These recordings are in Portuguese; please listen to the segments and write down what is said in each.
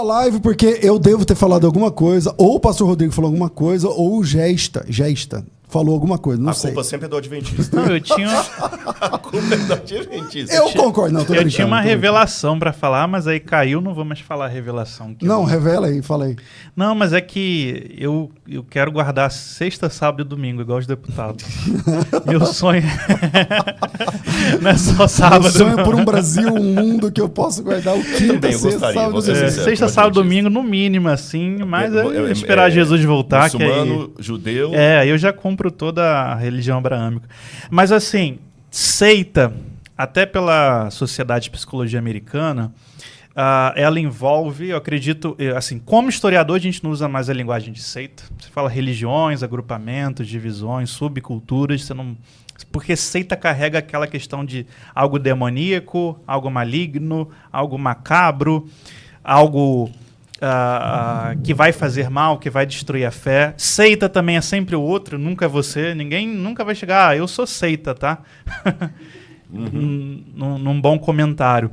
a live porque eu devo ter falado alguma coisa, ou o pastor Rodrigo falou alguma coisa, ou o Gesta falou alguma coisa, não sei. A culpa sempre é do Adventista. Não, eu tinha... A culpa é do Adventista. Eu concordo, não, tô Eu brincando, tinha uma tô brincando. revelação pra falar, mas aí caiu, não vou mais falar a revelação. Não, revela aí, fala aí. Não, mas é que eu quero guardar sexta, sábado e domingo, igual os deputados. Meu sonho não é só sábado. Eu sonho não. por um Brasil, um mundo que eu posso guardar o quinta, Também eu sexta, gostaria, sábado, vou ser domingo. sincero. Sexta, como sábado, adventista. domingo, no mínimo, assim, mas aí esperar Jesus voltar, que aí... Muçulmano, judeu... aí eu já compro toda a religião abraâmica. Mas assim, seita, até pela Sociedade de Psicologia Americana, ela envolve, eu acredito, assim, como historiador a gente não usa mais a linguagem de seita. Você fala religiões, agrupamentos, divisões, subculturas, você não... Porque seita carrega aquela questão de algo demoníaco, algo maligno, algo macabro, algo que vai fazer mal, que vai destruir a fé. Seita também é sempre o outro, nunca é você. Ninguém nunca vai chegar, eu sou seita, tá? Num bom comentário.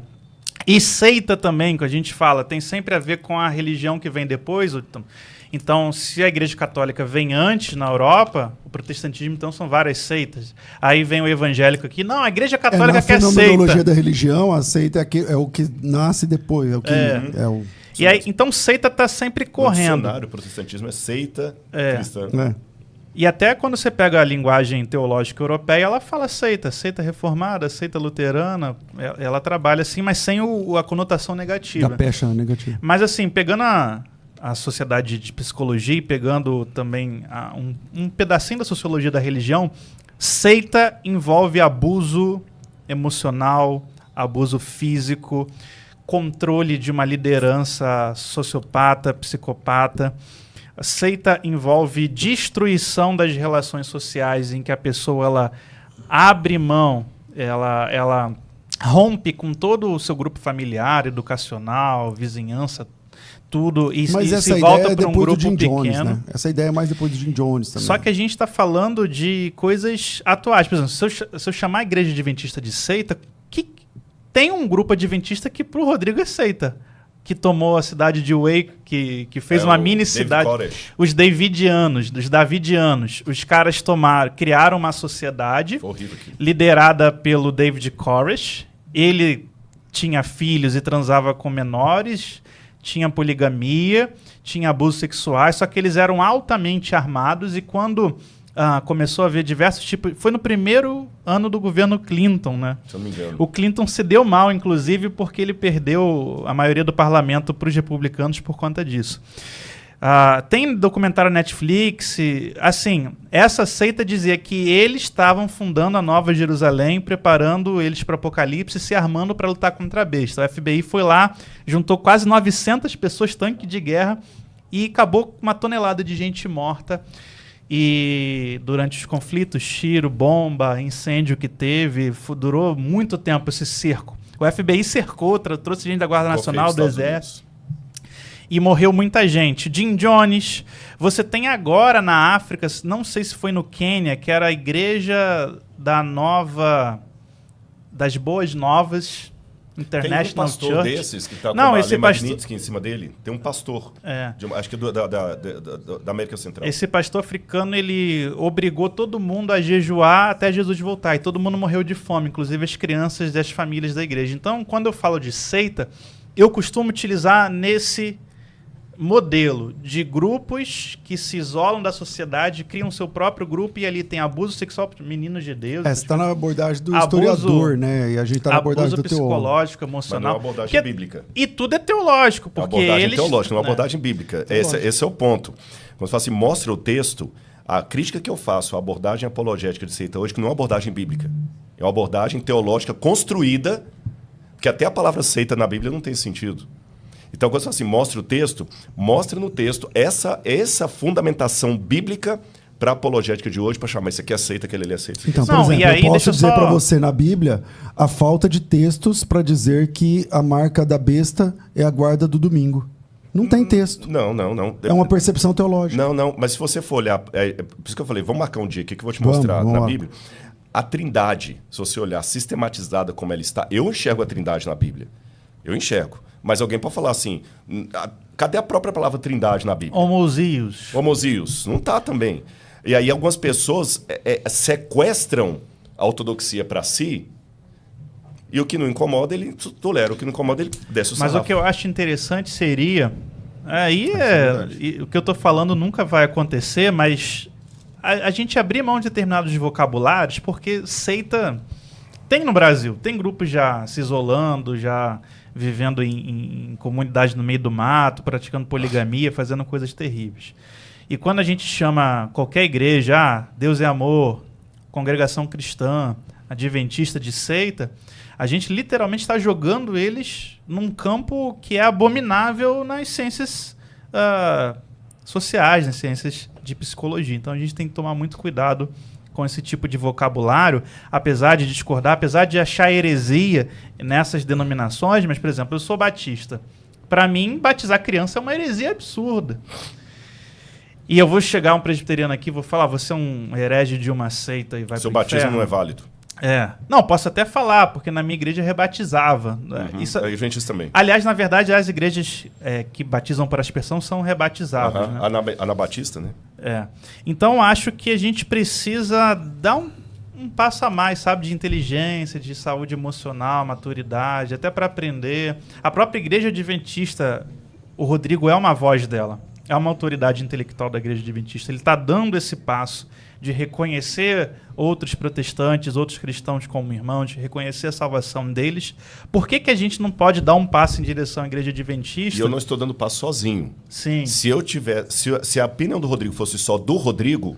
E seita também, que a gente fala, tem sempre a ver com a religião que vem depois. Então, se a Igreja Católica vem antes na Europa, o protestantismo, então, são várias seitas. Aí vem o evangélico aqui, não, a Igreja Católica quer seita. Na fenomenologia da religião, a seita é o que nasce depois, é o que é o... E aí, então, seita está sempre correndo. No dicionário, o protestantismo é seita cristã. E até quando você pega a linguagem teológica europeia, ela fala seita reformada, seita luterana, ela trabalha assim, mas sem a conotação negativa. Da pecha negativa. Mas assim, pegando a sociedade de psicologia e pegando também um pedacinho da sociologia da religião, seita envolve abuso emocional, abuso físico, controle de uma liderança sociopata, psicopata. A seita envolve destruição das relações sociais, em que a pessoa ela abre mão, ela rompe com todo o seu grupo familiar, educacional, vizinhança, tudo, e se volta para um grupo pequeno. Né? Essa ideia é mais depois do Jim Jones também. Só que a gente está falando de coisas atuais. Por exemplo, se eu chamar a igreja adventista de seita, tem um grupo adventista que pro Rodrigo é seita, que tomou a cidade de Wake, que fez uma mini cidade. Os Davidianos. Os caras criaram uma sociedade liderada pelo David Koresh. Ele tinha filhos e transava com menores, tinha poligamia, tinha abusos sexuais, só que eles eram altamente armados e quando começou a haver diversos tipos... Foi no primeiro ano do governo Clinton, né? Se eu não me engano. O Clinton se deu mal, inclusive, porque ele perdeu a maioria do parlamento para os republicanos por conta disso. Tem documentário Netflix, assim, essa seita dizia que eles estavam fundando a Nova Jerusalém, preparando eles para o Apocalipse, se armando para lutar contra a besta. O FBI foi lá, juntou quase 900 pessoas, tanque de guerra, e acabou com uma tonelada de gente morta. E durante os conflitos, tiro, bomba, incêndio que teve, durou muito tempo esse cerco. O FBI cercou, trouxe gente da Guarda Nacional, do Exército. E morreu muita gente. Jim Jones. Você tem agora na África, não sei se foi no Quênia, que era a igreja das Boas Novas, International Tem um pastor Church. desses que está com esse Magnitsky em cima dele. Tem um pastor, acho que da América Central. Esse pastor africano, ele obrigou todo mundo a jejuar até Jesus voltar. E todo mundo morreu de fome, inclusive as crianças das famílias da igreja. Então, quando eu falo de seita, eu costumo utilizar nesse modelo de grupos que se isolam da sociedade, criam seu próprio grupo e ali tem abuso sexual, meninos de Deus. Você está na abordagem do historiador, né? E a gente está na abordagem do teólogo. Abuso psicológico, emocional. Mas não é uma abordagem bíblica. E tudo é teológico, porque é uma abordagem eles... teológica, não é uma abordagem bíblica. Esse é o ponto. Quando você fala assim, mostra o texto, a crítica que eu faço à abordagem apologética de seita hoje, que não é uma abordagem bíblica. É uma abordagem teológica construída, porque até a palavra seita na Bíblia não tem sentido. Então, quando você fala assim, mostra o texto, mostra no texto essa fundamentação bíblica para a apologética de hoje, para chamar isso aqui é seita, aquele ali é seita. Então, por exemplo, eu posso dizer para você na Bíblia a falta de textos para dizer que a marca da besta é a guarda do domingo. Não tem texto. Não. É uma percepção teológica. Não, mas se você for olhar... por isso que eu falei, vamos marcar um dia aqui que eu vou te mostrar na Bíblia. A Trindade, se você olhar sistematizada como ela está, eu enxergo a Trindade na Bíblia. Eu enxergo. Mas alguém pode falar assim, cadê a própria palavra trindade na Bíblia? Homozios. Homozios. Não está também. E aí algumas pessoas sequestram a ortodoxia para si, e o que não incomoda, ele tolera. O que não incomoda, ele desce o sarrafo. Mas o que eu acho interessante seria... o que eu estou falando nunca vai acontecer, mas a gente abrir mão de determinados vocabulários, porque seita tem no Brasil. Tem grupos já se isolando, já vivendo em comunidade no meio do mato, praticando poligamia, fazendo coisas terríveis. E quando a gente chama qualquer igreja, Deus é amor, congregação cristã, adventista de seita, a gente literalmente está jogando eles num campo que é abominável nas ciências sociais, nas ciências de psicologia. Então a gente tem que tomar muito cuidado com esse tipo de vocabulário, apesar de discordar, apesar de achar heresia nessas denominações. Mas, por exemplo, eu sou batista. Para mim, batizar criança é uma heresia absurda. E eu vou chegar um presbiteriano aqui e vou falar, você é um herege de uma seita e vai para o Seu batismo não é válido. Não, posso até falar, porque na minha igreja rebatizava. Isso, a gente também. Aliás, na verdade, as igrejas que batizam por aspersão são rebatizadas. Né? Anabatista, né? Então, acho que a gente precisa dar um passo a mais, sabe? De inteligência, de saúde emocional, maturidade, até para aprender. A própria igreja adventista, o Rodrigo é uma voz dela. É uma autoridade intelectual da igreja adventista. Ele está dando esse passo de reconhecer outros protestantes, outros cristãos como irmãos, de reconhecer a salvação deles. Por que a gente não pode dar um passo em direção à igreja adventista? E eu não estou dando passo sozinho. Sim. Se a opinião do Rodrigo fosse só do Rodrigo,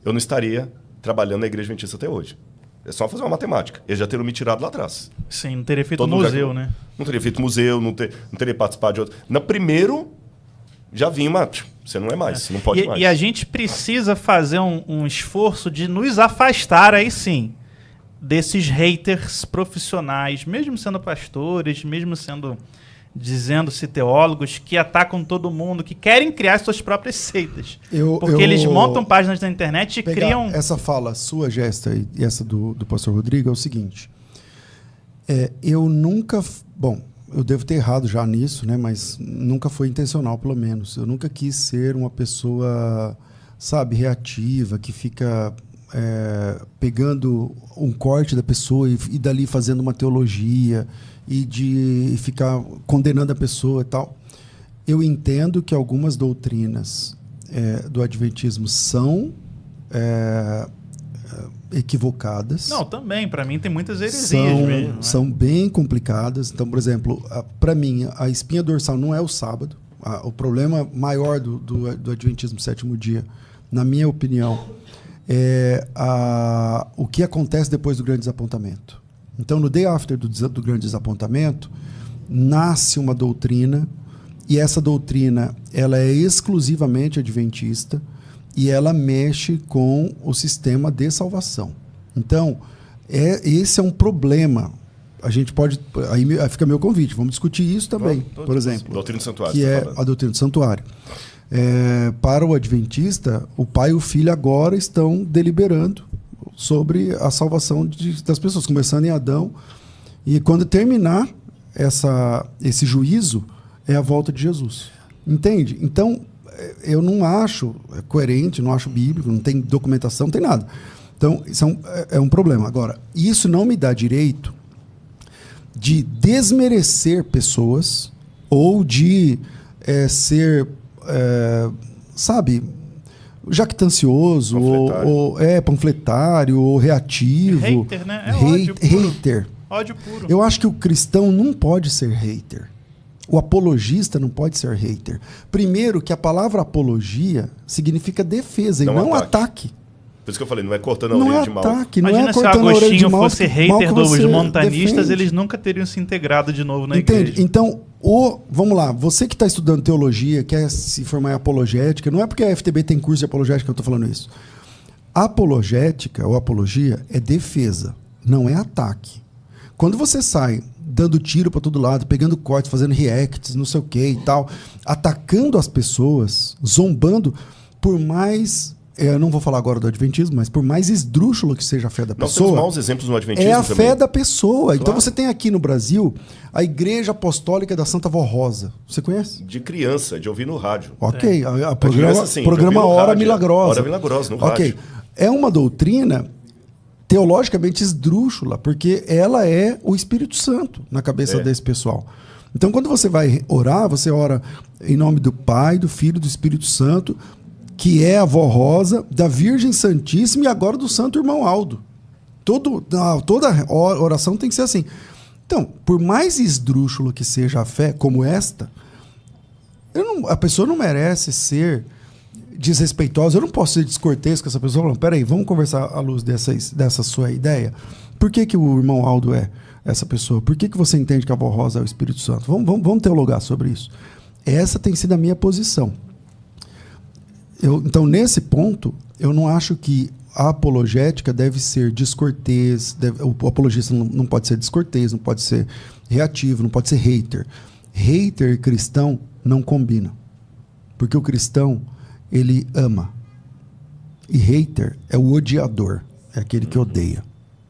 eu não estaria trabalhando na igreja adventista até hoje. É só fazer uma matemática. Eles já teriam me tirado lá atrás. Sim, não teria feito museu, né? Não teria feito museu, não teria participado de outro. No primeiro, já vinha uma... Você não é mais, você não pode mais. E a gente precisa fazer um esforço de nos afastar, aí sim, desses haters profissionais, mesmo sendo pastores, mesmo dizendo-se teólogos, que atacam todo mundo, que querem criar suas próprias seitas. Porque eles montam páginas na internet e criam... Essa fala sua, Gesta, e essa do pastor Rodrigo é o seguinte. Eu nunca... Bom... Eu devo ter errado já nisso, né? Mas nunca foi intencional, pelo menos. Eu nunca quis ser uma pessoa, sabe, reativa, que fica pegando um corte da pessoa e dali fazendo uma teologia e de ficar condenando a pessoa e tal. Eu entendo que algumas doutrinas do adventismo são equivocadas. Não, também. Para mim tem muitas heresias mesmo. São bem complicadas. Então, por exemplo, para mim, a espinha dorsal não é o sábado. O problema maior do Adventismo Sétimo Dia, na minha opinião, é o que acontece depois do grande desapontamento. Então, no day after do grande desapontamento, nasce uma doutrina, e essa doutrina ela é exclusivamente adventista, e ela mexe com o sistema de salvação. Então, esse é um problema. A gente pode... Aí fica meu convite. Vamos discutir isso também, por exemplo. Doutrina do santuário. Que é a doutrina do santuário. Para o adventista, o pai e o filho agora estão deliberando sobre a salvação das pessoas, começando em Adão. E quando terminar esse juízo, é a volta de Jesus. Entende? Então... eu não acho coerente, não acho bíblico, não tem documentação, não tem nada. Então, isso é um problema. Agora, isso não me dá direito de desmerecer pessoas ou de ser, sabe, jactancioso, panfletário, ou reativo. Hater, né? Ódio puro. Hater. Ódio puro. Eu acho que o cristão não pode ser hater. O apologista não pode ser hater. Primeiro, que a palavra apologia significa defesa e não ataque. Por isso que eu falei, não é cortando a orelha de mal. Imagina se o Agostinho fosse hater dos montanistas, eles nunca teriam se integrado de novo na igreja. Então, vamos lá, você que está estudando teologia, quer se formar em apologética, não é porque a FTB tem curso de apologética que eu estou falando isso. Apologética ou apologia é defesa, não é ataque. Quando você sai dando tiro para todo lado, pegando cortes, fazendo reacts, não sei o que e tal, atacando as pessoas, zombando, por mais eu não vou falar agora do adventismo, mas por mais esdrúxulo que seja a fé da Nós temos pessoa, maus exemplos no adventismo é a também. fé da pessoa. Claro. Então você tem aqui no Brasil a Igreja Apostólica da Santa Vó Rosa. Você conhece? De criança, de ouvir no rádio. Ok, a criança, sim, programa de ouvir no Hora rádio. Milagrosa. Hora Milagrosa, no Ok, rádio. é uma doutrina teologicamente esdrúxula, porque ela é o Espírito Santo na cabeça desse pessoal. Então, quando você vai orar, você ora em nome do Pai, do Filho e do Espírito Santo, que é a Vó Rosa, da Virgem Santíssima e agora do Santo Irmão Aldo. Toda oração tem que ser assim. Então, por mais esdrúxulo que seja a fé, como esta, a pessoa não merece ser desrespeitosa. Eu não posso ser descortês com essa pessoa falando, peraí, vamos conversar à luz dessa sua ideia. Por que o irmão Aldo é essa pessoa? Por que você entende que a Vó Rosa é o Espírito Santo? Vamos teologar sobre isso. Essa tem sido a minha posição. Então, nesse ponto, eu não acho que a apologética deve ser descortês, o apologista não pode ser descortês, não pode ser reativo, não pode ser hater. Hater e cristão não combinam. Porque o cristão, ele ama. E hater é o odiador, é aquele que odeia.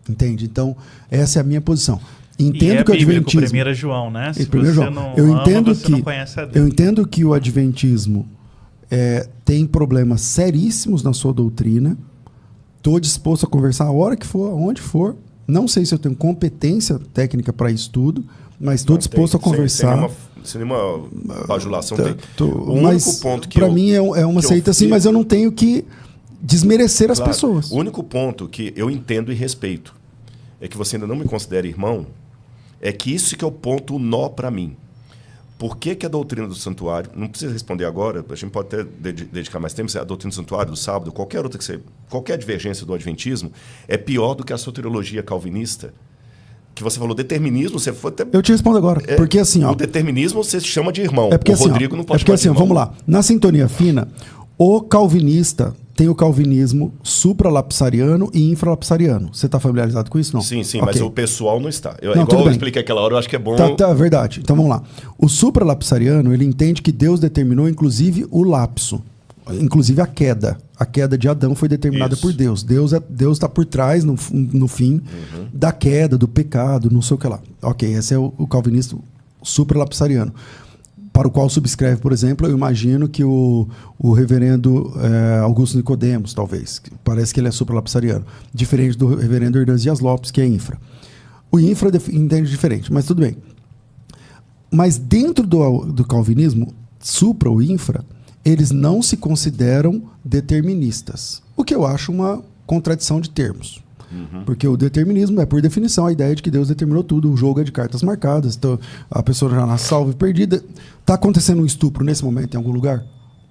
Entende? Então, essa é a minha posição. Entendo que o adventismo... 1 João, né? Se você João. Não eu ama, entendo você não conhece a Deus. Eu entendo que o adventismo tem problemas seríssimos na sua doutrina. Estou disposto a conversar a hora que for, aonde for. Não sei se eu tenho competência técnica para isso tudo, mas estou disposto a conversar. Sem nenhuma bajulação. O único ponto que para mim é uma seita assim, mas eu não tenho que desmerecer as pessoas. O único ponto que eu entendo e respeito é que você ainda não me considera irmão, é que isso que é o ponto nó para mim. Por que a doutrina do santuário, não precisa responder agora, a gente pode até dedicar mais tempo, a doutrina do santuário, do sábado, qualquer divergência do adventismo, é pior do que a soteriologia calvinista, que você falou determinismo, você foi até... Eu te respondo agora, porque assim... O determinismo você chama de irmão, o assim, Rodrigo não pode chamar de irmão. Vamos lá, na sintonia fina, o calvinista tem o calvinismo supralapsariano e infralapsariano. Você está familiarizado com isso, não? Sim, okay. Mas o pessoal não está. Igual eu expliquei aquela hora, eu acho que é bom... Tá, verdade. Então vamos lá. O supralapsariano, ele entende que Deus determinou, inclusive, o lapso. Inclusive a queda. A queda de Adão foi determinada por Deus. Deus está por trás, no fim, da queda, do pecado, não sei o que lá. Ok, esse é o calvinista supralapsariano. Para o qual subscreve, por exemplo, eu imagino que o reverendo Augusto Nicodemos, talvez. Parece que ele é supralapsariano. Diferente do reverendo Hernandes Dias Lopes, que é infra. O infra entende diferente, mas tudo bem. Mas dentro do calvinismo, supra ou infra, eles não se consideram deterministas. O que eu acho uma contradição de termos. Porque o determinismo é, por definição, a ideia de que Deus determinou tudo. O jogo é de cartas marcadas. Então, a pessoa já nasce salva e perdida. Está acontecendo um estupro nesse momento em algum lugar?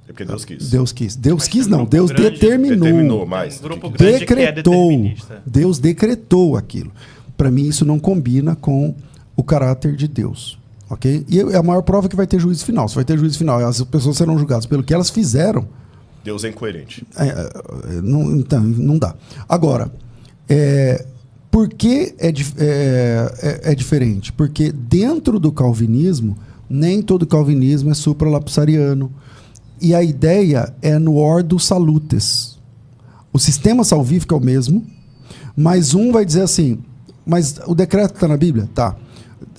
É porque Deus quis. Deus quis. Deus quis não. Deus determinou. Determinou mais. Um grupo grande decretou. Que é determinista. Deus decretou aquilo. Para mim, isso não combina com o caráter de Deus. Ok? E é a maior prova que vai ter juízo final. Se vai ter juízo final, as pessoas serão julgadas pelo que elas fizeram. Deus é incoerente. Então, não dá. Agora... por que é diferente? Porque dentro do calvinismo, nem todo calvinismo é supralapsariano. E a ideia é no ordo salutes. O sistema salvífico é o mesmo, mas um vai dizer assim, mas o decreto está na Bíblia? Tá.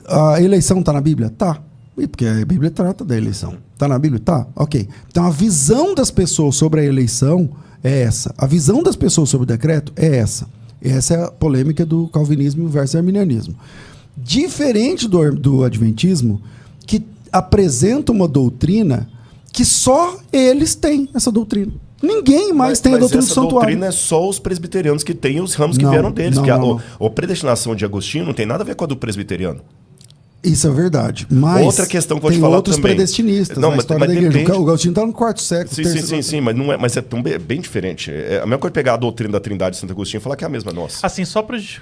A eleição está na Bíblia? Tá. E porque a Bíblia trata da eleição. Está na Bíblia? Tá. Ok. Então a visão das pessoas sobre a eleição é essa. A visão das pessoas sobre o decreto é essa. Essa é a polêmica do calvinismo versus arminianismo. Diferente do adventismo, que apresenta uma doutrina que só eles têm essa doutrina. Ninguém mais tem a doutrina do santuário. Essa doutrina é só os presbiterianos que têm os ramos que vieram deles. Porque a predestinação de Agostinho não tem nada a ver com a do presbiteriano. Isso é verdade. Mas outra questão que eu vou te falar outros também. predestinistas não, na mas história da igreja. Depende... O Agostinho está no 4º século. Sim, mas é bem diferente. É a mesma coisa pegar a doutrina da Trindade de Santo Agostinho e falar que é a mesma nossa. Assim, só para os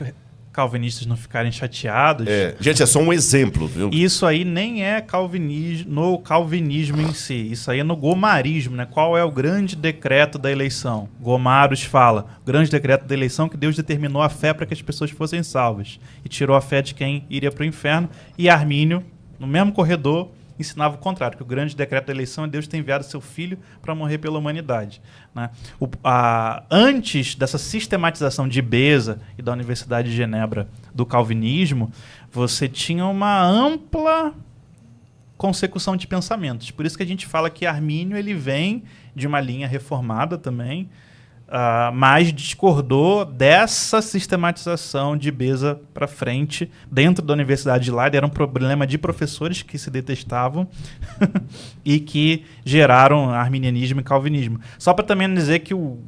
calvinistas não ficarem chateados... Gente, é só um exemplo. Viu? Isso aí nem é no calvinismo em si. Isso aí é no gomarismo, né? Qual é o grande decreto da eleição? Gomaros fala. O grande decreto da eleição é que Deus determinou a fé para que as pessoas fossem salvas. E tirou a fé de quem iria para o inferno. E Armínio, no mesmo corredor, ensinava o contrário, que o grande decreto da eleição é Deus ter enviado seu filho para morrer pela humanidade. Né? Antes dessa sistematização de Beza e da Universidade de Genebra do calvinismo, você tinha uma ampla consecução de pensamentos. Por isso que a gente fala que Armínio ele vem de uma linha reformada também, mas discordou dessa sistematização de Beza para frente dentro da Universidade de Leiden. Era um problema de professores que se detestavam e que geraram arminianismo e calvinismo. Só para também dizer que o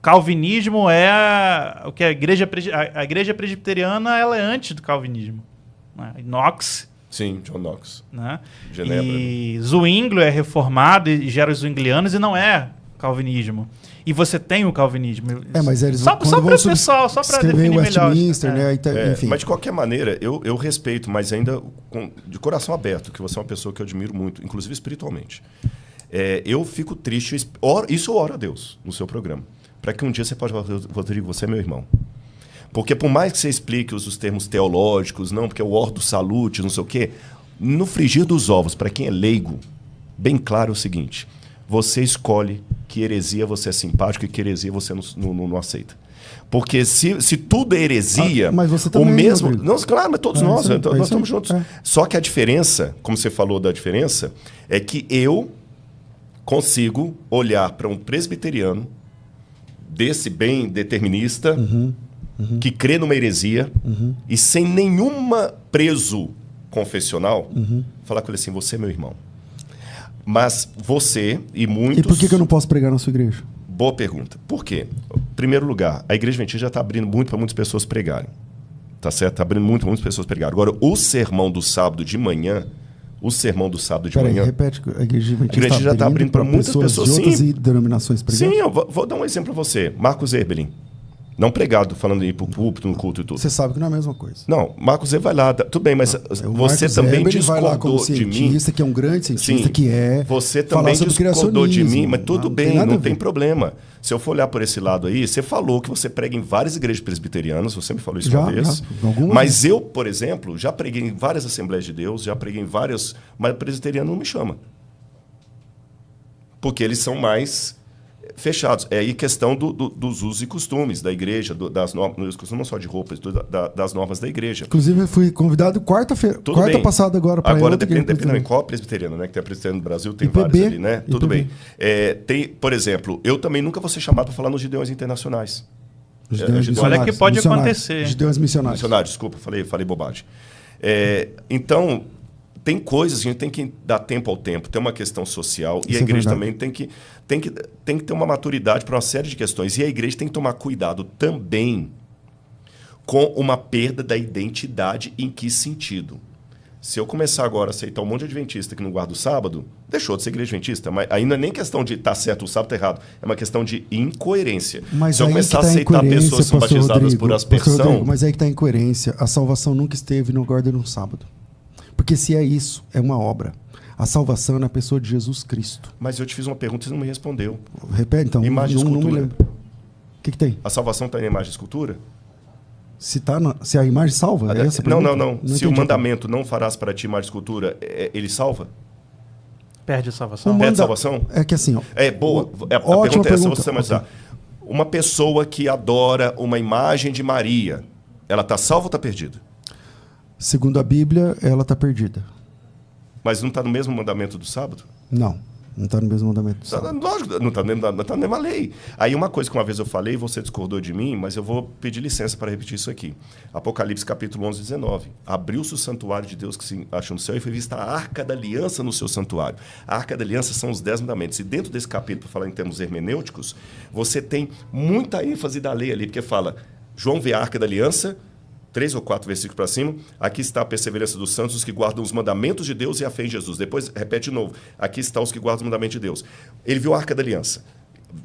calvinismo é o que a igreja presbiteriana ela é antes do calvinismo. Né? Knox. Sim, John Knox. Né? Genebra. E Zwinglio é reformado e gera os zwinglianos e não é calvinismo. E você tem o calvinismo. Mas eles só para o pessoal, só para definir melhor. Né? Enfim. Mas de qualquer maneira, eu respeito, mas ainda de coração aberto, que você é uma pessoa que eu admiro muito, inclusive espiritualmente. Eu fico triste, isso eu oro a Deus no seu programa, para que um dia você pode falar, Rodrigo, você é meu irmão. Porque por mais que você explique os termos teológicos, não, porque é o ordo salute, não sei o quê, no frigir dos ovos, para quem é leigo, bem claro é o seguinte: você escolhe que heresia você é simpático e que heresia você não aceita. Porque se tudo é heresia, mas você também, o mesmo... Rodrigo. Não, claro, mas todos nós estamos juntos. É. Só que a diferença, como você falou da diferença, é que eu consigo olhar para um presbiteriano desse bem determinista, que crê numa heresia, e sem nenhuma preso confessional, falar com ele assim, você é meu irmão. Mas você e muitos... E por que eu não posso pregar na sua igreja? Boa pergunta. Por quê? Em primeiro lugar, a Igreja Adventista já está abrindo muito para muitas pessoas pregarem. Tá certo? Está abrindo muito para muitas pessoas pregarem. Agora, o sermão do sábado de manhã... Peraí, repete. A Igreja Adventista já está abrindo para muitas pessoas. De outras denominações pregarem? Sim, eu vou dar um exemplo para você. Marcos Erbelin. Não pregado, falando aí para o púlpito, no culto e tudo. Você sabe que não é a mesma coisa. Não, Marcos Erbelin vai lá. Tudo bem, mas você também discordou de mim. Que é um grande cientista, Sim, que é... Você também discordou de mim, mas tudo bem, não tem problema. Se eu for olhar por esse lado aí, você falou que você prega em várias igrejas presbiterianas, você me falou isso uma vez. Mas eu, por exemplo, já preguei em várias Assembleias de Deus, já preguei em várias... Mas presbiteriano não me chama. Porque eles são mais... fechados. É aí questão dos usos e costumes da igreja, das normas, não só de roupas, das normas da igreja. Inclusive, eu fui convidado quarta passada agora para agora depende em qual presbiteriana, né? Que tem a presbiteriana do Brasil, tem vários ali, né? Tudo bem. Tem, por exemplo, eu também nunca vou ser chamado para falar nos Gideões Internacionais. Olha que pode acontecer. Gideões Missionários. Desculpa, falei bobagem. Então, tem coisas, a gente tem que dar tempo ao tempo, tem uma questão social, e a igreja também tem que ter uma maturidade para uma série de questões. E a igreja tem que tomar cuidado também com uma perda da identidade. Em que sentido? Se eu começar agora a aceitar um monte de adventista que não guarda o sábado, deixou de ser igreja adventista. Mas aí não é nem questão de estar certo o sábado, está errado. É uma questão de incoerência. Mas se eu começar a aceitar pessoas que são batizadas por aspersão... Mas aí que está a incoerência. A salvação nunca esteve no guarda no sábado. Porque se é isso, é uma obra. A salvação é na pessoa de Jesus Cristo. Mas eu te fiz uma pergunta e você não me respondeu. Repete, então. Imagem e escultura. Não me lembro. O que tem? A salvação está em imagem e escultura? Se a imagem salva? É essa não. Se o mandamento não farás para ti imagem e escultura, ele salva? Perde a salvação. Perde a salvação? É que assim... Ó, boa. A pergunta é essa, você mais uma pessoa que adora uma imagem de Maria, ela está salva ou está perdida? Segundo a Bíblia, ela está perdida. Mas não está no mesmo mandamento do sábado? Não está no mesmo mandamento do sábado. Lógico, não está na mesma lei. Aí uma coisa que uma vez eu falei, você discordou de mim, mas eu vou pedir licença para repetir isso aqui. Apocalipse capítulo 11, 19. Abriu-se o santuário de Deus que se acha no céu e foi vista a Arca da Aliança no seu santuário. A Arca da Aliança são os 10 mandamentos. E dentro desse capítulo, para falar em termos hermenêuticos, você tem muita ênfase da lei ali, porque fala, João vê a Arca da Aliança, 3 ou 4 versículos para cima, aqui está a perseverança dos santos, os que guardam os mandamentos de Deus e a fé em Jesus. Depois, repete de novo, aqui está os que guardam os mandamentos de Deus. Ele viu a Arca da Aliança.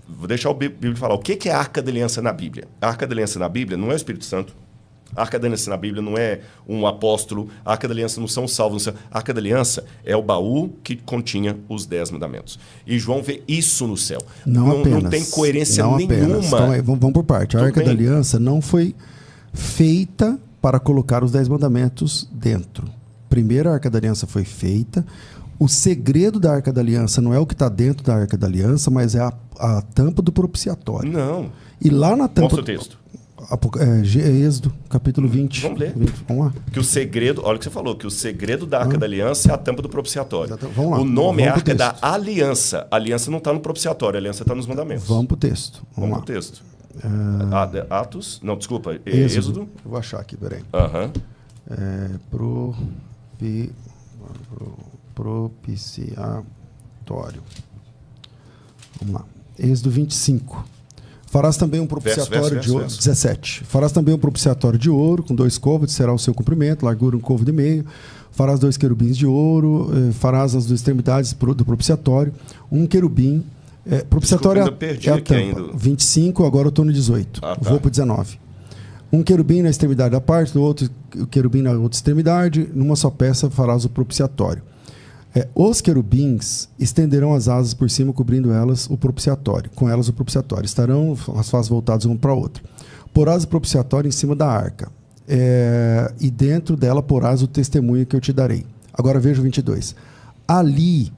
Vou deixar o Bíblia falar. O que é a Arca da Aliança na Bíblia? A Arca da Aliança na Bíblia não é o Espírito Santo. A Arca da Aliança na Bíblia não é um apóstolo. A Arca da Aliança não são os salvos. A Arca da Aliança é o baú que continha os 10 mandamentos. E João vê isso no céu. Não tem coerência nenhuma. Então, vamos por parte. A Arca da Aliança não foi feita para colocar os 10 mandamentos dentro. primeira Arca da Aliança foi feita. O segredo da Arca da Aliança não é o que está dentro da Arca da Aliança, mas é a tampa do propiciatório. Não. E lá na tampa... Mostra o texto. Êxodo, capítulo 20. Vamos ler. 20, vamos lá. Que o segredo, olha o que você falou, que o segredo da Arca da Aliança é a tampa do propiciatório. Vamos lá. O nome é Vamos pro Arca da texto. Aliança. A aliança não está no propiciatório, a aliança está nos mandamentos. Vamos para o texto. Vamos pro texto. Atos? Não, desculpa. Êxodo. Êxodo. Eu vou achar aqui, peraí. Aham. Propiciatório. Vamos lá. Êxodo 25. Farás também um propiciatório de ouro. 17. Farás também um propiciatório de ouro, com 2 côvados, será o seu comprimento, largura 1 côvado e meio. Farás 2 querubins de ouro, farás as 2 extremidades do propiciatório, um querubim. Propiciatório Desculpa, é a tampa. ainda. 25, agora eu estou no 18. Tá. Vou para o 19. Um querubim na extremidade da parte, do outro querubim na outra extremidade, numa só peça farás o propiciatório. Os querubins estenderão as asas por cima, cobrindo elas o propiciatório. Com elas o propiciatório. Estarão as faces voltadas uma para a outra. Porás o propiciatório em cima da arca. E dentro dela porás o testemunho que eu te darei. Agora veja o 22. Ali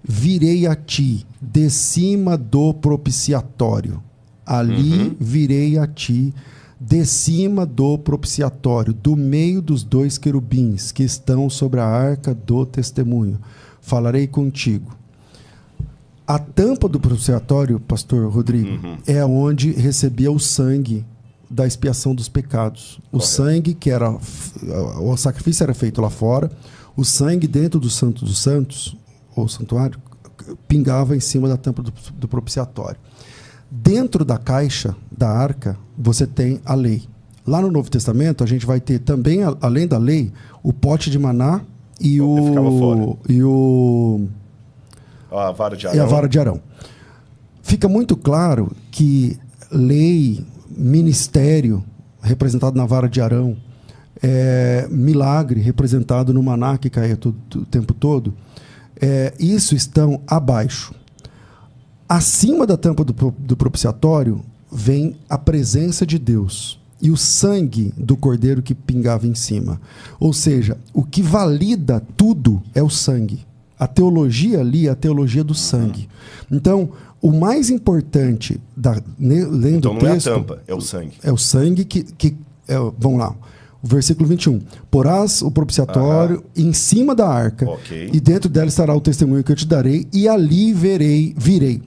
virei a ti, de cima do propiciatório. Ali virei a ti, de cima do propiciatório, do meio dos 2 querubins que estão sobre a arca do testemunho. Falarei contigo. A tampa do propiciatório, pastor Rodrigo, é onde recebia o sangue da expiação dos pecados. O sangue que era... O sacrifício era feito lá fora, o sangue dentro do Santo dos Santos, ou santuário, pingava em cima da tampa do propiciatório. Dentro da caixa da arca, você tem a lei. Lá no Novo Testamento, a gente vai ter também, além da lei, o pote de maná e a vara de Arão. E a vara de Arão. Fica muito claro que lei, ministério, representado na vara de Arão, milagre, representado no maná que caía o tempo todo, isso estão abaixo. Acima da tampa do propiciatório vem a presença de Deus e o sangue do cordeiro que pingava em cima. Ou seja, o que valida tudo é o sangue. A teologia ali é a teologia do sangue. Então, o mais importante, lendo o texto... Então não é a tampa, é o sangue. É o sangue vamos lá. O versículo 21. Porás o propiciatório em cima da arca, e dentro dela estará o testemunho que eu te darei, e ali virei.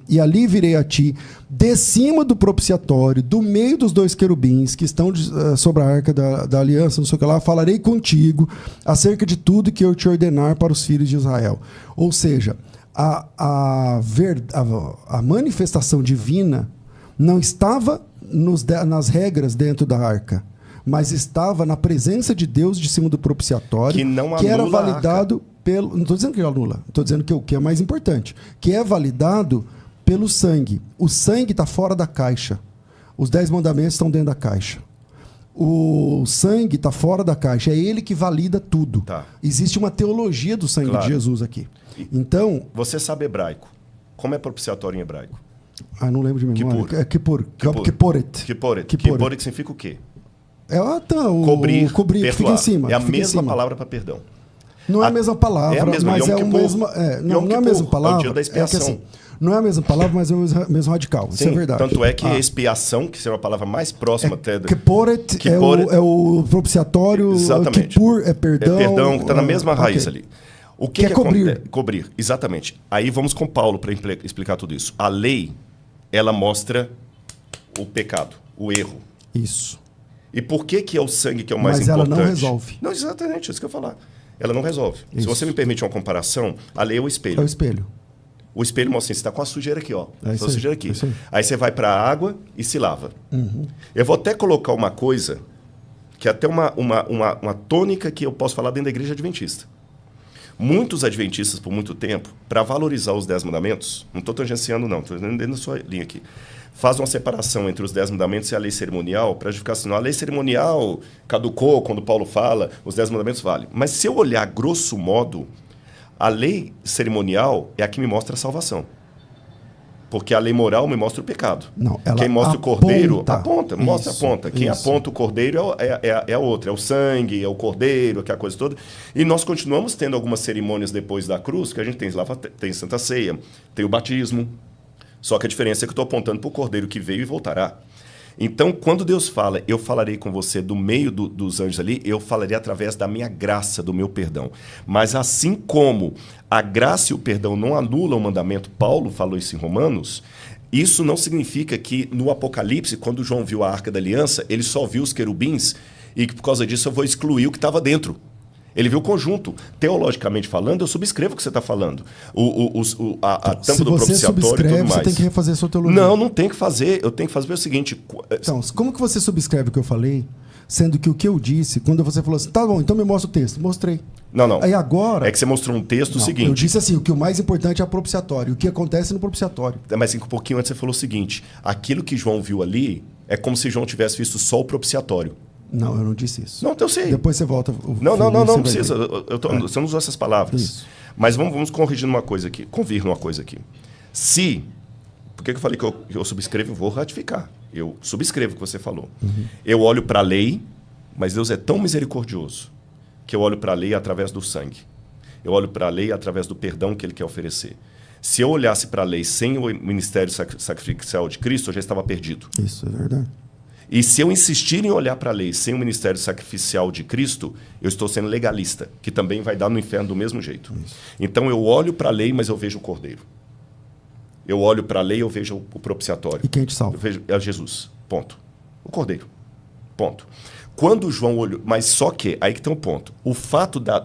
E ali virei a ti, de cima do propiciatório, do meio dos 2 querubins que estão sobre a arca da aliança, não sei o que lá, falarei contigo acerca de tudo que eu te ordenar para os filhos de Israel. Ou seja, a manifestação divina não estava nas regras dentro da arca, mas estava na presença de Deus de cima do propiciatório, que era validado pelo... Não estou dizendo que anula, estou dizendo que o que é mais importante, que é validado pelo sangue. O sangue está fora da caixa. Os 10 mandamentos estão dentro da caixa. O sangue está fora da caixa. É ele que valida tudo. Tá. Existe uma teologia do sangue de Jesus aqui. Então... Você sabe hebraico. Como é propiciatório em hebraico? Não lembro de memória. Kiporet. Kiporet significa o quê? Cobrir, que fica em cima. É a mesma palavra para perdão. Não é a mesma palavra, mas é o mesmo... Não é a mesma palavra. É o dia da expiação. Assim, não é a mesma palavra, mas é o mesmo radical. Sim, isso é verdade. Tanto é que expiação, que seria uma palavra mais próxima até... Kiporet é o propiciatório. Exatamente. Kippur é perdão. É perdão, que está na mesma raiz ali. O que é cobrir. Cobrir, exatamente. Aí vamos com Paulo para explicar tudo isso. A lei, ela mostra o pecado, o erro. Isso. E por que é o sangue que é o mais importante? Mas ela não resolve. Não, exatamente, isso que eu ia falar. Ela não resolve. Isso. Se você me permite uma comparação, a lei é o espelho. É o espelho. O espelho mostra assim, você está com a sujeira aqui, ó. É Sua sujeira aqui. Aí. Aí você vai para a água e se lava. Eu vou até colocar uma coisa, que é até uma tônica que eu posso falar dentro da igreja adventista. Muitos adventistas, por muito tempo, para valorizar os 10 mandamentos, não estou tangenciando não, estou dentro da sua linha aqui, faz uma separação entre os 10 mandamentos e a lei cerimonial, para justificar assim, a lei cerimonial caducou quando Paulo fala, os 10 mandamentos valem. Mas se eu olhar grosso modo, a lei cerimonial é a que me mostra a salvação. Porque a lei moral me mostra o pecado. Não, ela Quem mostra o cordeiro, aponta. mostra a Isso, ponta. Quem isso. aponta o cordeiro é a outra, é o sangue, é o cordeiro, aquela coisa toda. E nós continuamos tendo algumas cerimônias depois da cruz, que a gente tem Santa Ceia, tem o batismo. Só que a diferença é que eu estou apontando para o cordeiro que veio e voltará. Então, quando Deus fala, eu falarei com você do meio dos anjos ali, eu falarei através da minha graça, do meu perdão. Mas assim como a graça e o perdão não anulam o mandamento, Paulo falou isso em Romanos, isso não significa que no Apocalipse, quando João viu a Arca da Aliança, ele só viu os querubins e que por causa disso eu vou excluir o que estava dentro. Ele viu o conjunto. Teologicamente falando, eu subscrevo o que você está falando. A tampa do propiciatório e tudo mais. Você tem que refazer sua teologia. Não tem que fazer. Eu tenho que fazer o seguinte... Então, como que você subscreve o que eu falei, sendo que o que eu disse, quando você falou assim, tá bom, então me mostra o texto. Mostrei. Não. Aí agora... É que você mostrou um texto seguinte... Eu disse assim, o que o mais importante é o propiciatório. O que acontece no propiciatório. Mas um pouquinho antes você falou o seguinte, aquilo que João viu ali é como se João tivesse visto só o propiciatório. Não, eu não disse isso. Não, eu sei. Depois você volta... Não precisa. Você não usou essas palavras. Isso. Mas vamos corrigir uma coisa aqui. Convir numa coisa aqui. Por que eu falei que eu subscrevo? Eu vou ratificar. Eu subscrevo o que você falou. Uhum. Eu olho para a lei, mas Deus é tão misericordioso que eu olho para a lei através do sangue. Eu olho para a lei através do perdão que Ele quer oferecer. Se eu olhasse para a lei sem o ministério sacrificial de Cristo, eu já estava perdido. Isso é verdade. E se eu insistir em olhar para a lei sem o ministério sacrificial de Cristo, eu estou sendo legalista, que também vai dar no inferno do mesmo jeito. Isso. Então eu olho para a lei, mas eu vejo o Cordeiro. Eu olho para a lei, eu vejo o propiciatório. E quem te salva? Eu vejo Jesus. Ponto. O Cordeiro. Ponto. Quando João olhou... Mas só que, aí que tem um ponto. O fato da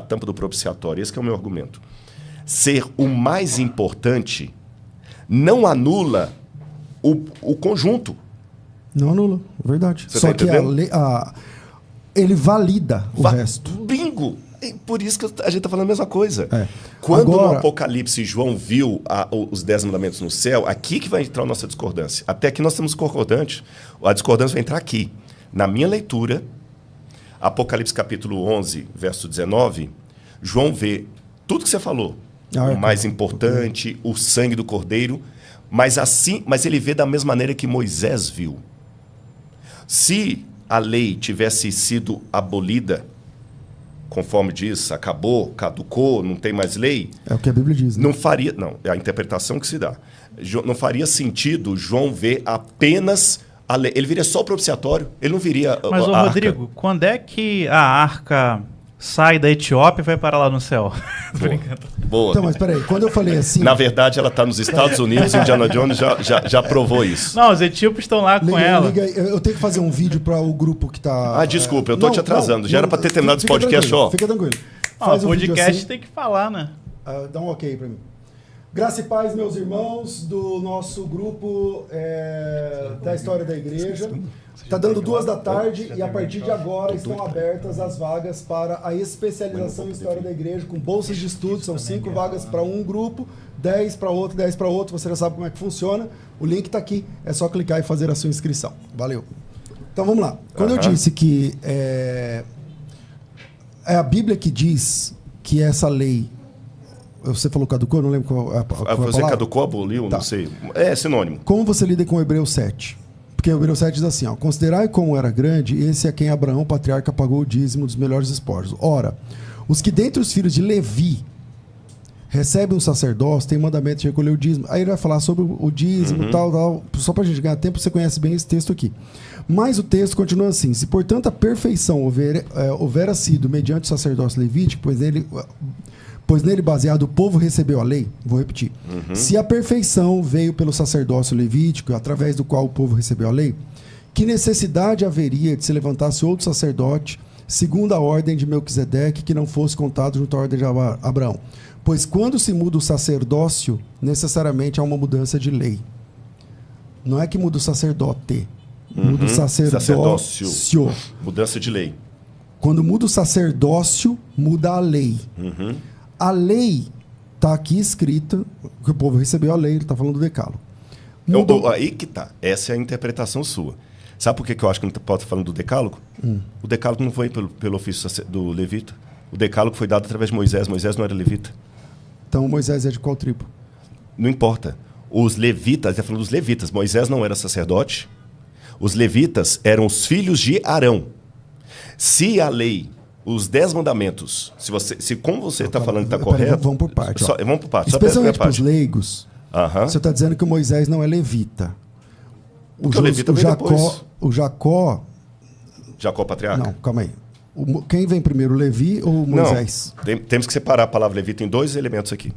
tampa do propiciatório, esse que é o meu argumento, ser o mais importante, não anula o conjunto. Não anula, verdade. Você só tá que ele valida o resto. Bingo! Por isso que a gente está falando a mesma coisa. É. Quando Agora, no Apocalipse João viu os 10 mandamentos no céu, aqui que vai entrar a nossa discordância. Até aqui nós temos concordante. A discordância vai entrar aqui. Na minha leitura, Apocalipse capítulo 11, verso 19, João vê tudo que você falou. O mais importante, o sangue do Cordeiro, mas ele vê da mesma maneira que Moisés viu. Se a lei tivesse sido abolida, conforme diz, acabou, caducou, não tem mais lei... É o que a Bíblia diz, né? Não faria... Não, é a interpretação que se dá. Não faria sentido João ver apenas a lei. Ele viria só o propiciatório, ele não viria Mas, ô Rodrigo, quando é que a arca sai da Etiópia e vai parar lá no céu? Boa. Então, mas peraí, quando eu falei assim... Na verdade, ela está nos Estados Unidos e Indiana Jones já provou isso. Não, os etíopes estão lá com ela. Eu tenho que fazer um vídeo para o grupo que está... Desculpa, eu estou te atrasando. Já era para ter terminado esse podcast, ó. Fica tranquilo. O podcast assim, tem que falar, né? Dá um ok para mim. Graça e paz, meus irmãos, do nosso grupo da História da Igreja. Está dando 2h e a partir de agora estão abertas as vagas para a especialização em História da Igreja, com bolsas de estudo. São 5 vagas para um grupo, 10 para outro, 10 para outro. Você já sabe como é que funciona. O link está aqui, é só clicar e fazer a sua inscrição. Valeu. Então vamos lá. Quando eu disse que é a Bíblia que diz que essa lei... Você falou caducou? Não lembro qual é a palavra. Você caducou, aboliu? Tá. Não sei. É sinônimo. Como você lida com o Hebreus 7? Porque o Hebreus 7 diz assim, considerai como era grande, esse é quem Abraão, patriarca, pagou o dízimo dos melhores espólios. Ora, os que dentre os filhos de Levi recebem um sacerdócio, tem mandamento de recolher o dízimo. Aí ele vai falar sobre o dízimo, tal. Só para a gente ganhar tempo, você conhece bem esse texto aqui. Mas o texto continua assim, se portanto a perfeição houvera sido mediante o sacerdócio levítico, pois nele baseado o povo recebeu a lei. Vou repetir. Se a perfeição veio pelo sacerdócio levítico, através do qual o povo recebeu a lei, que necessidade haveria de se levantasse outro sacerdote, segundo a ordem de Melquisedeque, que não fosse contado junto à ordem de Abraão? Pois quando se muda o sacerdócio, necessariamente há uma mudança de lei. Não é que muda o sacerdote, muda o sacerdócio. Mudança de lei. Quando muda o sacerdócio, muda a lei. A lei está aqui escrita, que o povo recebeu a lei, ele está falando do decálogo. Aí que tá. Essa é a interpretação sua. Sabe por que eu acho que não pode estar falando do decálogo? O decálogo não foi pelo ofício do levita. O decálogo foi dado através de Moisés. Moisés não era levita. Então Moisés é de qual tribo? Não importa. os levitas, está falando dos levitas, Moisés não era sacerdote, os levitas eram os filhos de Arão. Se a lei, os 10 mandamentos, se como você está falando que está correto... Vamos por parte. Vamos por parte. Especialmente para os leigos, Aham. você está dizendo que o Moisés não é levita. Porque o levita veio depois. O Jacó... Jacó patriarca? Não, calma aí. Quem vem primeiro, o Levi ou o Moisés? Não, temos que separar a palavra levita em 2 elementos aqui.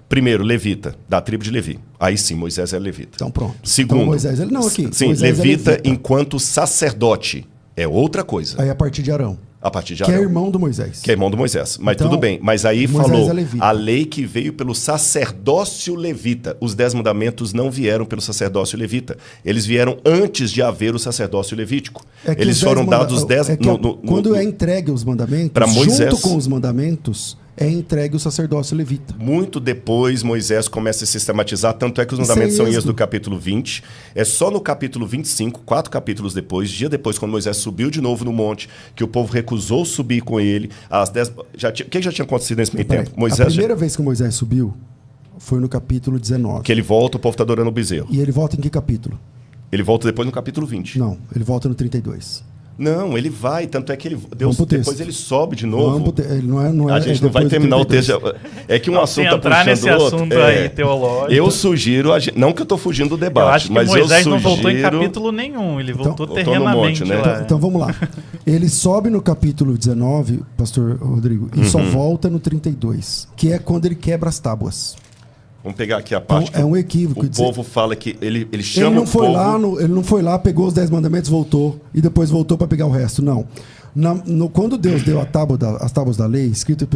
Primeiro, levita, da tribo de Levi. Aí sim, Moisés é levita. Então pronto. Segundo, então, Moisés, ele não aqui. Sim, Moisés levita enquanto sacerdote. É outra coisa. Aí a partir de Arão. A partir de Que Arão. é irmão do Moisés. Que é irmão do Moisés. Mas Então, tudo bem. Mas aí Moisés falou é levita. a lei que veio pelo sacerdócio levita. Os 10 mandamentos não vieram pelo sacerdócio levita. Eles vieram antes de haver o sacerdócio levítico. É que Eles os foram 10 dados 10... quando é entregue os mandamentos, pra Moisés, junto com os mandamentos, é entregue o sacerdócio levita. muito depois, Moisés começa a sistematizar, tanto é que os mandamentos são em Êxodo capítulo 20. É só no capítulo 25, 4 capítulos depois, dia depois, quando Moisés subiu de novo no monte, que o povo recusou subir com ele. As 10... O que já tinha acontecido nesse meio tempo? A primeira vez que Moisés subiu foi no capítulo 19. Que ele volta, o povo está adorando o bezerro. E ele volta em que capítulo? Ele volta depois no capítulo 20. Não, ele volta no 32. Não, ele vai, tanto é que ele depois texto. ele sobe de novo. Ele não é, A gente não vai terminar o texto. É que um assunto está puxando nesse o outro. assunto aí teológico. Eu sugiro, não que eu estou fugindo do debate, Eu acho que mas Moisés eu não sugiro... voltou em capítulo nenhum, ele voltou voltou no terrenamente. monte, né? Lá. Então vamos lá. Ele sobe no capítulo 19, pastor Rodrigo, e só volta no 32, que é quando ele quebra as tábuas. Vamos pegar aqui a parte Então, é um equívoco o dizer- povo fala que ele chama Ele não o foi povo... ele não foi lá, pegou os 10 mandamentos, voltou e depois voltou para pegar o resto. Não. Quando Deus deu as tábuas da lei, escritas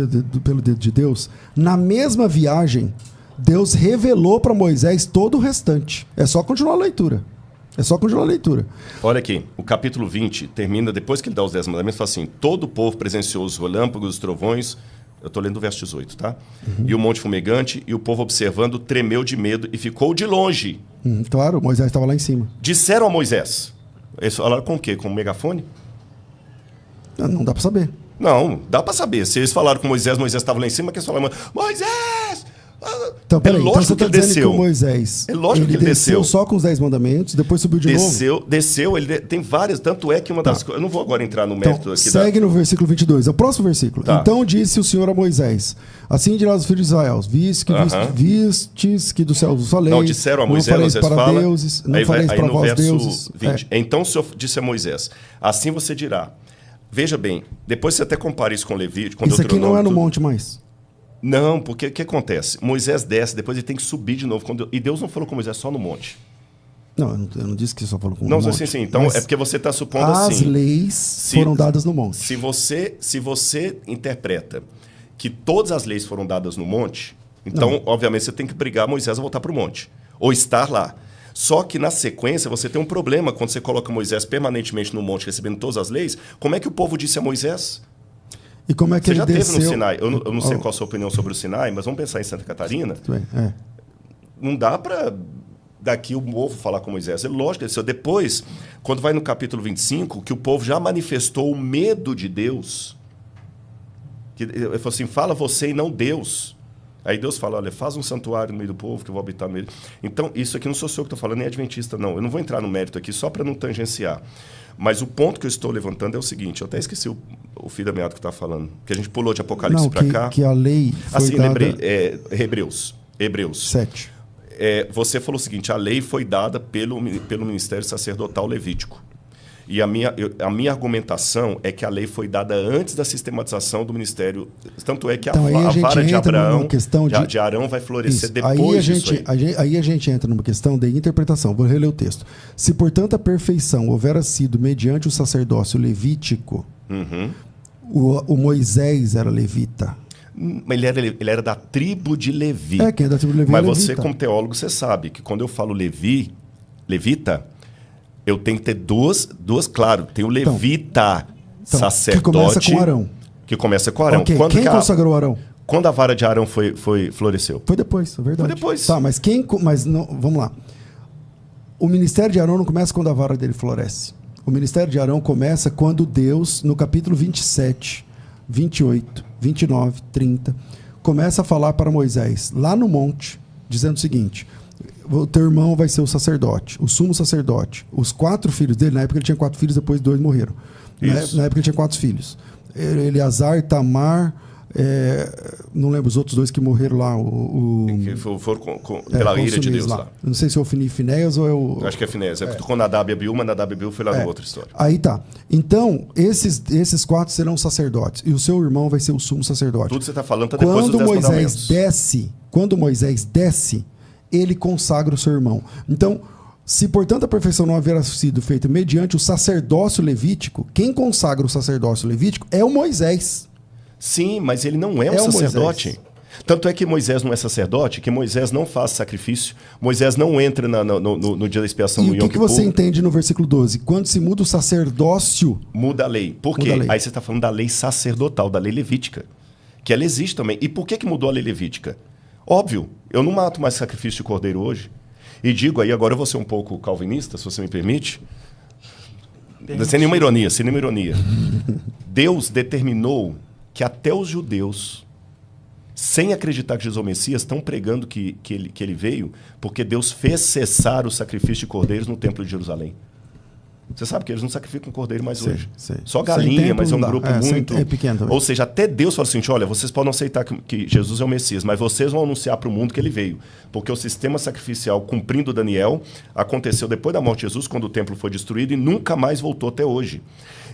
pelo dedo de Deus, na mesma viagem, Deus revelou para Moisés todo o restante. É só continuar a leitura. Olha aqui, o capítulo 20 termina, depois que ele dá os 10 mandamentos, fala assim: todo o povo presenciou os relâmpagos, os trovões. Eu estou lendo o verso 18, tá? E o monte fumegante, e o povo observando tremeu de medo e ficou de longe. Claro, Moisés estava lá em cima. Disseram a Moisés. Eles falaram com o quê? Com um megafone? Não dá para saber. Não, dá para saber. Se eles falaram com Moisés estava lá em cima, que eles falaram: Moisés! Então, peraí, lógico você que está ele dizendo desceu. que o Moisés É lógico que ele desceu. só com os 10 mandamentos, depois subiu de novo? Desceu, tem várias, tanto é que uma das coisas... Eu não vou agora entrar no mérito Então, aqui segue no versículo 22, é o próximo versículo. Tá. Então disse o Senhor a Moisés: assim dirá aos filhos de Israel, vistes que do céu vos falei, Não, disseram a Moisés, não fareis Moisés para fala... deuses, não aí fareis para no vós verso deuses. 20. Então o Senhor disse a Moisés: assim você dirá. Veja bem, depois você até compara isso com Levítico, com Isso aqui não é no tudo. monte mais. Não, porque o que acontece? Moisés desce, depois ele tem que subir de novo. E Deus não falou com Moisés só no monte. Não, eu não disse que só falou com o Não, monte. sim. Então Mas é porque você está supondo as assim... leis foram dadas no monte. Se você interpreta que todas as leis foram dadas no monte, então, obviamente, você tem que brigar Moisés a voltar para o monte. Ou estar lá. Só que, na sequência, você tem um problema quando você coloca Moisés permanentemente no monte, recebendo todas as leis. Como é que o povo disse a Moisés? E como é que Você ele já desceu? teve no Sinai. Eu não sei qual a sua opinião sobre o Sinai, mas vamos pensar em Santa Catarina. Muito bem, é. Não dá para daqui o povo falar com Moisés. É lógico que ele desceu. Depois, quando vai no capítulo 25, que o povo já manifestou o medo de Deus, que ele falou assim: fala você e não Deus. Aí Deus fala: olha, faz um santuário no meio do povo que eu vou habitar no meio. Então, isso aqui não sou eu que estou falando, nem adventista, não. Eu não vou entrar no mérito aqui só para não tangenciar. Mas o ponto que eu estou levantando é o seguinte: eu até esqueci o fio da meada que está falando, que a gente pulou de Apocalipse para cá. Que a lei foi assim, dada... lembrei, Hebreus. 7. Você falou o seguinte: a lei foi dada pelo ministério sacerdotal levítico. E a minha argumentação é que a lei foi dada antes da sistematização do ministério. Tanto é que Então, a vara de Abraão, questão de Arão vai florescer Isso. depois disso aí. Aí a gente entra numa questão de interpretação. Vou reler o texto. Se, portanto, a perfeição houvera sido mediante o sacerdócio levítico, o Moisés era levita. Ele era da tribo de Levi. Quem é da tribo de Levi Mas é você, levita. como teólogo, você sabe que quando eu falo levita, eu tenho que ter duas, claro. Tem o levita sacerdote. Que começa com Arão. Que começa com Arão. Okay. Quem consagrou Arão? Quando a vara de Arão floresceu? Foi depois, é verdade. Foi depois. Tá, mas vamos lá. O ministério de Arão não começa quando a vara dele floresce. O ministério de Arão começa quando Deus, no capítulo 27, 28, 29, 30, começa a falar para Moisés, lá no monte, dizendo o seguinte: o teu irmão vai ser o sacerdote, o sumo sacerdote. Os 4 filhos dele, na época ele tinha 4 filhos, depois 2 morreram. Na época ele tinha 4 filhos. Eleazar, Tamar, não lembro os outros 2 que morreram lá. Que foram pela ira de Deus lá. Não sei se é o Finéias ou é o... Acho que é Finéias. Com Nadab e Abiú, mas Nadab e Abiú foi lá na outra história. Aí tá. Então, esses 4 serão sacerdotes. E o seu irmão vai ser o sumo sacerdote. Tudo que você está falando está depois dos 10 mandamentos. Quando Moisés desce, ele consagra o seu irmão. Então, se portanto a perfeição não haverá sido feita mediante o sacerdócio levítico, quem consagra o sacerdócio levítico é o Moisés. Sim, mas ele não é um sacerdote. Moisés. Tanto é que Moisés não é sacerdote, que Moisés não faz sacrifício, Moisés não entra no dia da expiação no Yom Kippur. E o que você entende no versículo 12? Quando se muda o sacerdócio... Muda a lei. Por quê? Aí você está falando da lei sacerdotal, da lei levítica, que ela existe também. E por que mudou a lei levítica? Óbvio, eu não mato mais sacrifício de cordeiro hoje. E digo aí, agora eu vou ser um pouco calvinista, se você me permite. Sem nenhuma ironia. Deus determinou que até os judeus, sem acreditar que Jesus é o Messias, estão pregando que ele veio, porque Deus fez cessar o sacrifício de cordeiros no Templo de Jerusalém. Você sabe que eles não sacrificam cordeiro mais hoje. Só galinha, mas é um grupo muito... É pequeno também. Ou seja, até Deus fala assim, olha, vocês podem aceitar que Jesus é o Messias, mas vocês vão anunciar para o mundo que ele veio. Porque o sistema sacrificial, cumprindo Daniel, aconteceu depois da morte de Jesus, quando o templo foi destruído, e nunca mais voltou até hoje.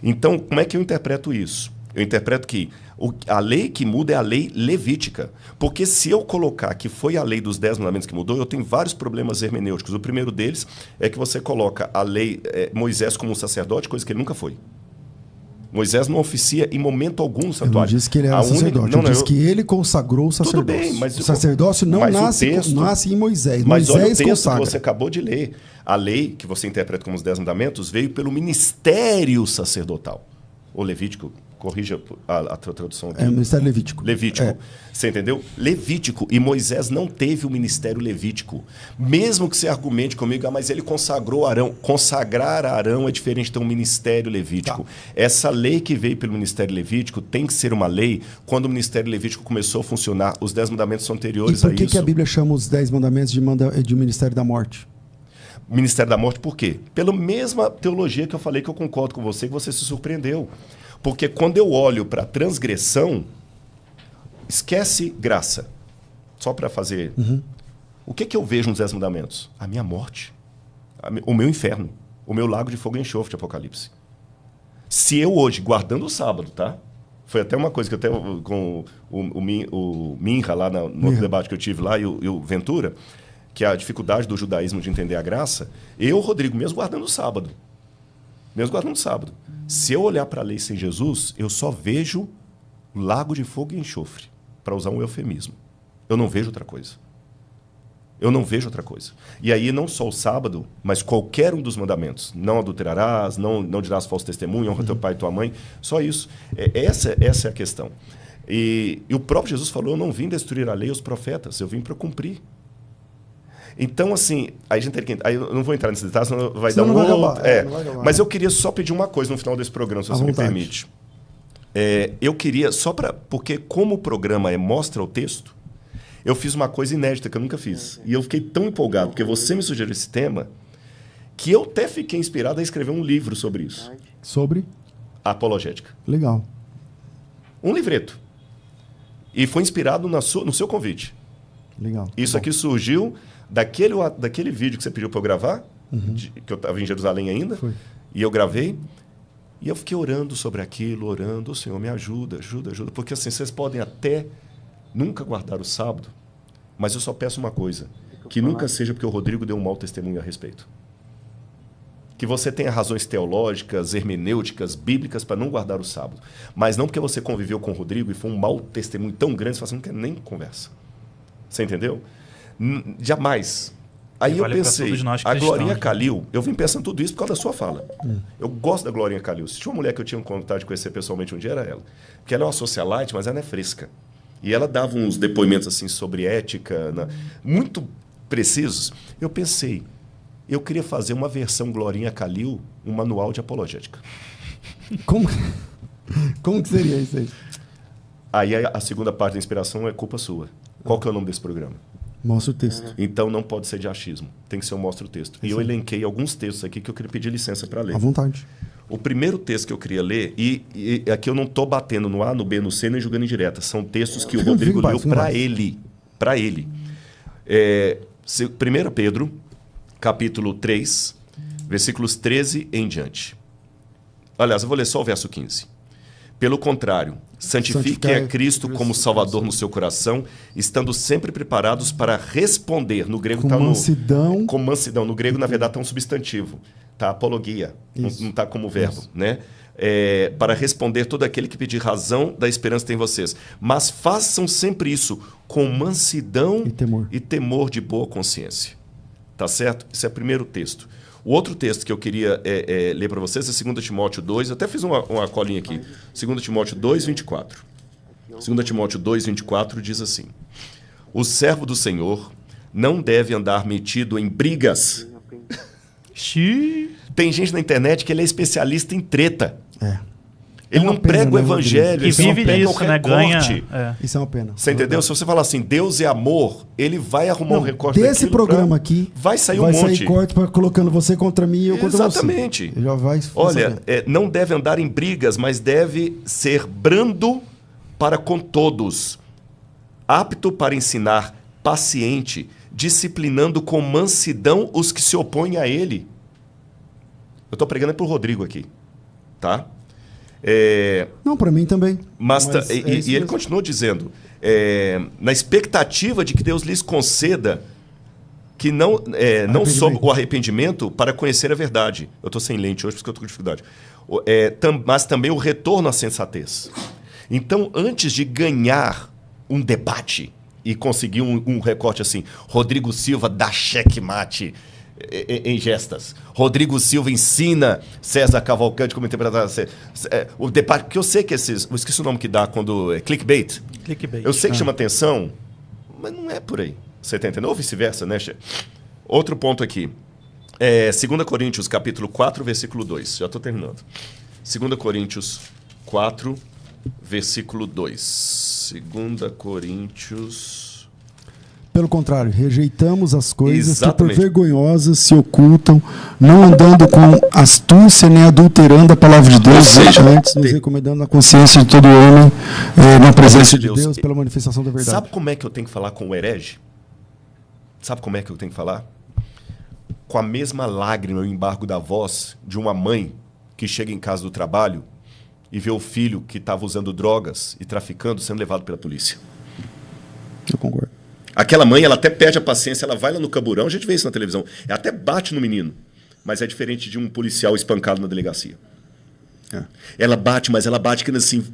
Então, como é que eu interpreto isso? Eu interpreto que a lei que muda é a lei levítica. Porque se eu colocar que foi a lei dos 10 mandamentos que mudou, eu tenho vários problemas hermenêuticos. O primeiro deles é que você coloca a lei, Moisés como um sacerdote, coisa que ele nunca foi. Moisés não oficia em momento algum no santuário. Eu não disse que ele era sacerdote, eu disse que ele consagrou o sacerdócio. Tudo bem, mas o sacerdócio não nasce em Moisés. Mas Moisés olha o texto consagra. que você acabou de ler. A lei, que você interpreta como os 10 mandamentos, veio pelo ministério sacerdotal. O Levítico, corrija a tradução aqui. É o ministério levítico. Levítico. Você entendeu? Levítico. E Moisés não teve o ministério levítico. Mesmo que você argumente comigo, mas ele consagrou Arão. Consagrar Arão é diferente de ter um ministério levítico. Tá. Essa lei que veio pelo ministério levítico tem que ser uma lei quando o ministério levítico começou a funcionar. Os 10 mandamentos são anteriores a isso. E por que a Bíblia chama os 10 mandamentos de ministério da morte? Ministério da morte, por quê? Pela mesma teologia que eu falei, que eu concordo com você, que você se surpreendeu. Porque quando eu olho para a transgressão, esquece graça. Só para fazer... O que eu vejo nos 10 mandamentos? A minha morte. O meu inferno. O meu lago de fogo e enxofre de Apocalipse. Se eu hoje, guardando o sábado, tá? Foi até uma coisa que até com o Minha lá no outro debate que eu tive lá e o Ventura, que é a dificuldade do judaísmo de entender a graça, eu, Rodrigo, mesmo guardando o sábado, se eu olhar para a lei sem Jesus, eu só vejo lago de fogo e enxofre, para usar um eufemismo. Eu não vejo outra coisa. E aí não só o sábado, mas qualquer um dos mandamentos. Não adulterarás, não dirás falso testemunho, honra teu pai e tua mãe. Só isso. Essa é a questão. E o próprio Jesus falou, eu não vim destruir a lei e os profetas, eu vim para cumprir. Então, assim, aí a gente tem que... Aí eu não vou entrar nesse detalhe, senão vai dar um outro... Não vai acabar. Mas eu queria só pedir uma coisa no final desse programa, se você me permite. Eu queria, só para... Porque como o programa mostra o texto, eu fiz uma coisa inédita que eu nunca fiz. E eu fiquei tão empolgado, porque você me sugeriu esse tema, que eu até fiquei inspirado a escrever um livro sobre isso. Sobre? A apologética. Legal. Um livreto. E foi inspirado no seu convite. Legal. Isso aqui surgiu daquele vídeo que você pediu para eu gravar, que eu estava em Jerusalém ainda, Foi. E eu gravei, e eu fiquei orando sobre aquilo, orando, Senhor, me ajuda, porque assim, vocês podem até nunca guardar o sábado, mas eu só peço uma coisa, que nunca seja porque o Rodrigo deu um mau testemunho a respeito. Que você tenha razões teológicas, hermenêuticas, bíblicas para não guardar o sábado, mas não porque você conviveu com o Rodrigo e foi um mau testemunho tão grande, você fala assim, não quer nem conversa. Você entendeu? Jamais. Aí eu pensei, a Glorinha Calil, eu vim pensando tudo isso por causa da sua fala. Eu gosto da Glorinha Calil. Se tinha uma mulher que eu tinha vontade de conhecer pessoalmente um dia, era ela. Porque ela é uma socialite, mas ela é fresca. E ela dava uns depoimentos assim sobre ética, muito precisos. Eu pensei, eu queria fazer uma versão Glorinha Calil, um manual de apologética. Como que seria isso aí? Aí a segunda parte da inspiração é culpa sua. Qual que é o nome desse programa? Mostra o texto. Então não pode ser de achismo. Tem que ser um mostra o texto. E eu elenquei alguns textos aqui que eu queria pedir licença para ler. À vontade. O primeiro texto que eu queria ler, e aqui eu não estou batendo no A, no B, no C, nem jogando em direta. São textos que o Rodrigo leu para ele. Para ele. 1 Pedro, capítulo 3, versículos 13 em diante. Aliás, eu vou ler só o verso 15. Pelo contrário, santifiquem a Cristo como Salvador no seu coração, estando sempre preparados para responder. No grego está mansidão. Com mansidão. No grego, na verdade, está um substantivo. Está apologia. Não está como verbo. Né? Para responder todo aquele que pedir razão da esperança que tem em vocês. Mas façam sempre isso com mansidão e temor de boa consciência. Tá certo? Esse é o primeiro texto. O outro texto que eu queria ler para vocês é 2 Timóteo 2. Eu até fiz uma colinha aqui. 2 Timóteo 2, 24. 2 Timóteo 2, 24 diz assim: o servo do Senhor não deve andar metido em brigas. Tem gente na internet que ele é especialista em treta. Ele não prega o evangelho, ele vive disso, né? Ganha. Isso é uma pena. Você entendeu? Se você falar assim, Deus é amor, ele vai arrumar um recorte desse programa aqui. Vai sair um monte. Vai sair corte colocando você contra mim e eu contra você. Exatamente. Já vai. Olha, não deve andar em brigas, mas deve ser brando para com todos, apto para ensinar, paciente, disciplinando com mansidão os que se opõem a ele. Eu estou pregando para o Rodrigo aqui, tá? Não, para mim também. Mas ele continua dizendo, na expectativa de que Deus lhes conceda que não sob o arrependimento para conhecer a verdade. Eu estou sem lente hoje porque eu estou com dificuldade. Mas também o retorno à sensatez. Então, antes de ganhar um debate e conseguir um recorte assim, Rodrigo Silva dá checkmate em gestas. Rodrigo Silva ensina César Cavalcante como interpretar o debate, porque eu sei que eu esqueci o nome que dá quando é clickbait. Eu sei que chama atenção, mas não é por aí. Você tá entendendo? Ou vice-versa, né, Che? Outro ponto aqui. 2 Coríntios, capítulo 4, versículo 2. Já estou terminando. 2 Coríntios 4, versículo 2. 2 Coríntios... Pelo contrário, rejeitamos as coisas Exatamente. que por vergonhosas se ocultam, não andando com astúcia nem adulterando a palavra de Deus, antes nos recomendando na consciência de todo homem, na presença de Deus, pela manifestação da verdade. Sabe como é que eu tenho que falar com o herege? Sabe como é que eu tenho que falar? Com a mesma lágrima e o embargo da voz de uma mãe que chega em casa do trabalho e vê o filho que estava usando drogas e traficando sendo levado pela polícia. Eu concordo. Aquela mãe, ela até perde a paciência, ela vai lá no camburão, a gente vê isso na televisão, ela até bate no menino, mas é diferente de um policial espancado na delegacia. Ela bate, mas ela bate querendo assim,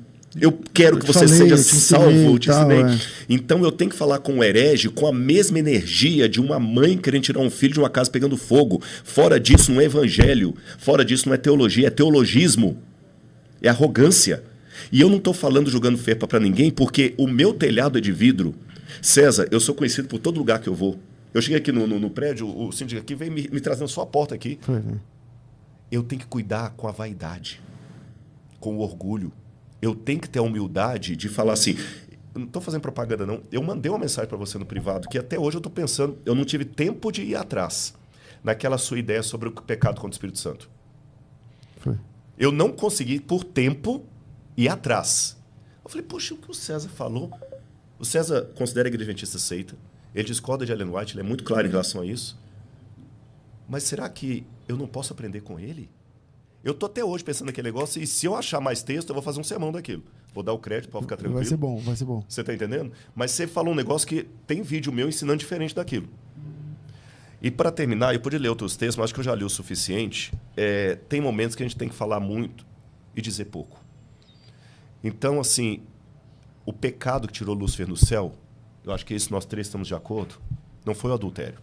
eu quero que você seja salvo, eu te ensinei. Então eu tenho que falar com o herege com a mesma energia de uma mãe querendo tirar um filho de uma casa pegando fogo. Fora disso não é evangelho, fora disso não é teologia, é teologismo, é arrogância. E eu não estou falando jogando ferpa para ninguém, porque o meu telhado é de vidro. César, eu sou conhecido por todo lugar que eu vou. Eu cheguei aqui no prédio, o síndico aqui veio me trazendo só a porta aqui. Eu tenho que cuidar com a vaidade, com o orgulho. Eu tenho que ter a humildade de falar assim, eu não estou fazendo propaganda não, eu mandei uma mensagem para você no privado, que até hoje eu estou pensando, eu não tive tempo de ir atrás, naquela sua ideia sobre o pecado contra o Espírito Santo. Eu não consegui, por tempo, ir atrás. Eu falei, poxa, o que o César falou... O César considera a Igreja Adventista seita, ele discorda de Ellen White, ele é muito claro em relação a isso. Mas será que eu não posso aprender com ele? Eu estou até hoje pensando naquele negócio e se eu achar mais texto, eu vou fazer um sermão daquilo. Vou dar o crédito para ficar tranquilo. Vai ser bom, vai ser bom. Você está entendendo? Mas você falou um negócio que tem vídeo meu ensinando diferente daquilo. E para terminar, eu podia ler outros textos, mas acho que eu já li o suficiente. Tem momentos que a gente tem que falar muito e dizer pouco. Então, assim... O pecado que tirou Lúcifer no céu, eu acho que isso nós três estamos de acordo, não foi o adultério.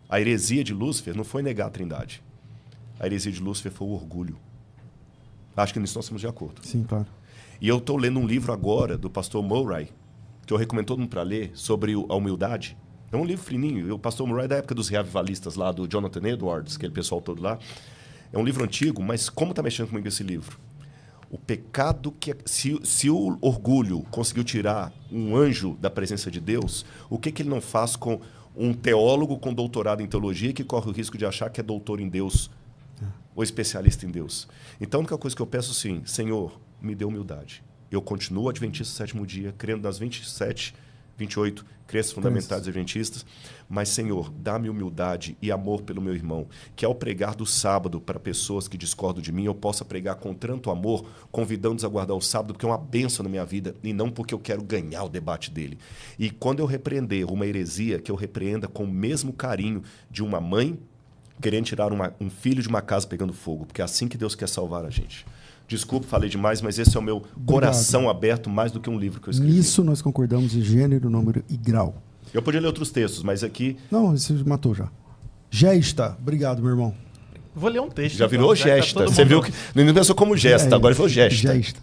A heresia de Lúcifer não foi negar a Trindade. A heresia de Lúcifer foi o orgulho. Acho que nisso nós estamos de acordo. Sim, claro. E eu estou lendo um livro agora do pastor Murray, que eu recomendo todo mundo para ler, sobre a humildade. É um livro fininho. O pastor Murray é da época dos reavivalistas lá, do Jonathan Edwards, aquele pessoal todo lá. É um livro antigo, mas como está mexendo comigo esse livro? O pecado que... Se o orgulho conseguiu tirar um anjo da presença de Deus, o que ele não faz com um teólogo com doutorado em teologia que corre o risco de achar que é doutor em Deus ou especialista em Deus? Então, a única coisa que eu peço sim, Senhor, me dê humildade. Eu continuo adventista do sétimo dia, crendo nas 28 crenças fundamentais adventistas, mas, Senhor, dá-me humildade e amor pelo meu irmão, que ao pregar do sábado para pessoas que discordam de mim, eu possa pregar com tanto amor, convidando-os a guardar o sábado, porque é uma bênção na minha vida, e não porque eu quero ganhar o debate dele. E quando eu repreender uma heresia, que eu repreenda com o mesmo carinho de uma mãe querendo tirar um filho de uma casa pegando fogo, porque é assim que Deus quer salvar a gente. Desculpe, falei demais, mas esse é o meu coração aberto mais do que um livro que eu escrevi. Nisso nós concordamos em gênero, número e grau. Eu podia ler outros textos, mas aqui... Não, você matou já. Gesta. Obrigado, meu irmão. Vou ler um texto. Já virou então, gesta. Tá Você viu que no início pensou como gesta, agora falou gesta. Gesta.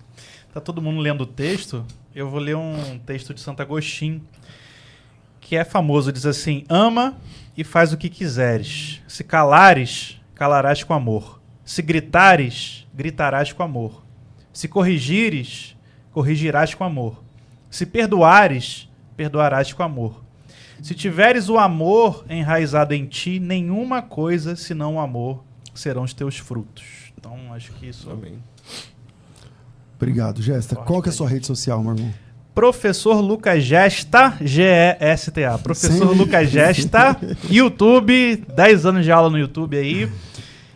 Tá todo mundo lendo o texto. Eu vou ler um texto de Santo Agostinho, que é famoso. Diz assim: ama e faz o que quiseres. Se calares, calarás com amor. Se gritares, gritarás com amor. Se corrigires, corrigirás com amor. Se perdoares, perdoarás com amor. Se tiveres o amor enraizado em ti, nenhuma coisa senão o amor serão os teus frutos. Então, acho que isso... Amém. Obrigado, Gesta. Qual que é a sua rede social, meu irmão? Professor Lucas Gesta, G-E-S-T-A. Professor Sim. Lucas Gesta, YouTube, 10 anos de aula no YouTube aí.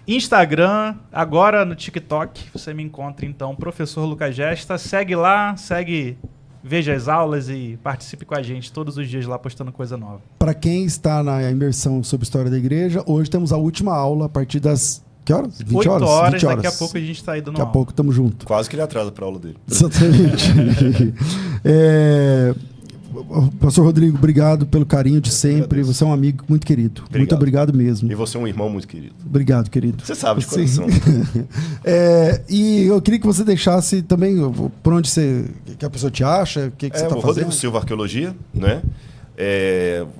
Instagram, agora no TikTok, você me encontra então, Professor Lucas Gesta. Segue lá, veja as aulas e participe com a gente todos os dias lá postando coisa nova. Para quem está na imersão sobre história da igreja, hoje temos a última aula a partir das... Que horas? 20 8 horas? 20 horas. Daqui a pouco a gente está aí dando Daqui a pouco estamos juntos. Quase que ele atrasa para a aula dele. Exatamente. Pastor Rodrigo, obrigado pelo carinho de sempre. Você é um amigo muito querido. Obrigado. Muito obrigado mesmo. E você é um irmão muito querido. Obrigado, querido. Você sabe de coração. E eu queria que você deixasse também por onde que a pessoa te acha, o que você está fazendo. Rodrigo Silva Arqueologia, né?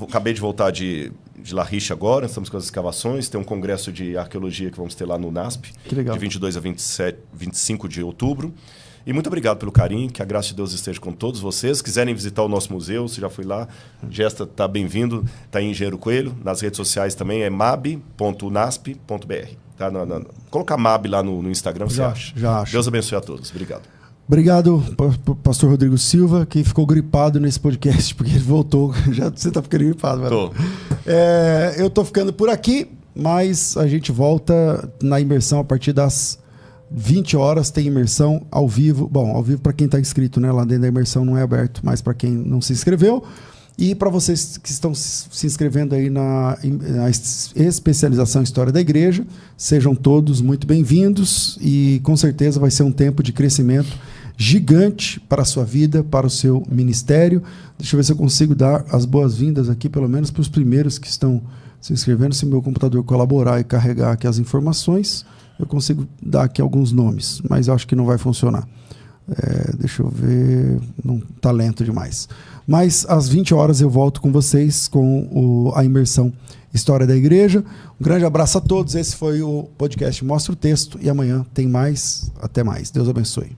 Acabei de voltar de La Riche agora, estamos com as escavações, tem um congresso de arqueologia que vamos ter lá no NASP, que legal. De 22 a 25 de outubro. E muito obrigado pelo carinho, que a graça de Deus esteja com todos vocês. Se quiserem visitar o nosso museu, se já foi lá, Gesta está bem-vindo, está em Engenheiro Coelho. Nas redes sociais também é mab.unasp.br. Tá? Colocar MAB lá no Instagram, você acha. Já acho. Deus abençoe a todos. Obrigado. Obrigado, pastor Rodrigo Silva, que ficou gripado nesse podcast, porque ele voltou. Já você está ficando gripado, velho. Tô. Eu estou ficando por aqui, mas a gente volta na imersão a partir das 20 horas. Tem imersão ao vivo. Bom, ao vivo para quem está inscrito, né? Lá dentro da imersão não é aberto, mas para quem não se inscreveu. E para vocês que estão se inscrevendo aí na especialização em História da Igreja, sejam todos muito bem-vindos e com certeza vai ser um tempo de crescimento gigante para a sua vida, para o seu ministério. Deixa eu ver se eu consigo dar as boas-vindas aqui, pelo menos para os primeiros que estão se inscrevendo. Se meu computador colaborar e carregar aqui as informações, eu consigo dar aqui alguns nomes, mas eu acho que não vai funcionar. Deixa eu ver, não está lento demais. Mas às 20 horas eu volto com vocês com a imersão História da Igreja. Um grande abraço a todos. Esse foi o podcast Mostra o Texto e amanhã tem mais. Até mais. Deus abençoe.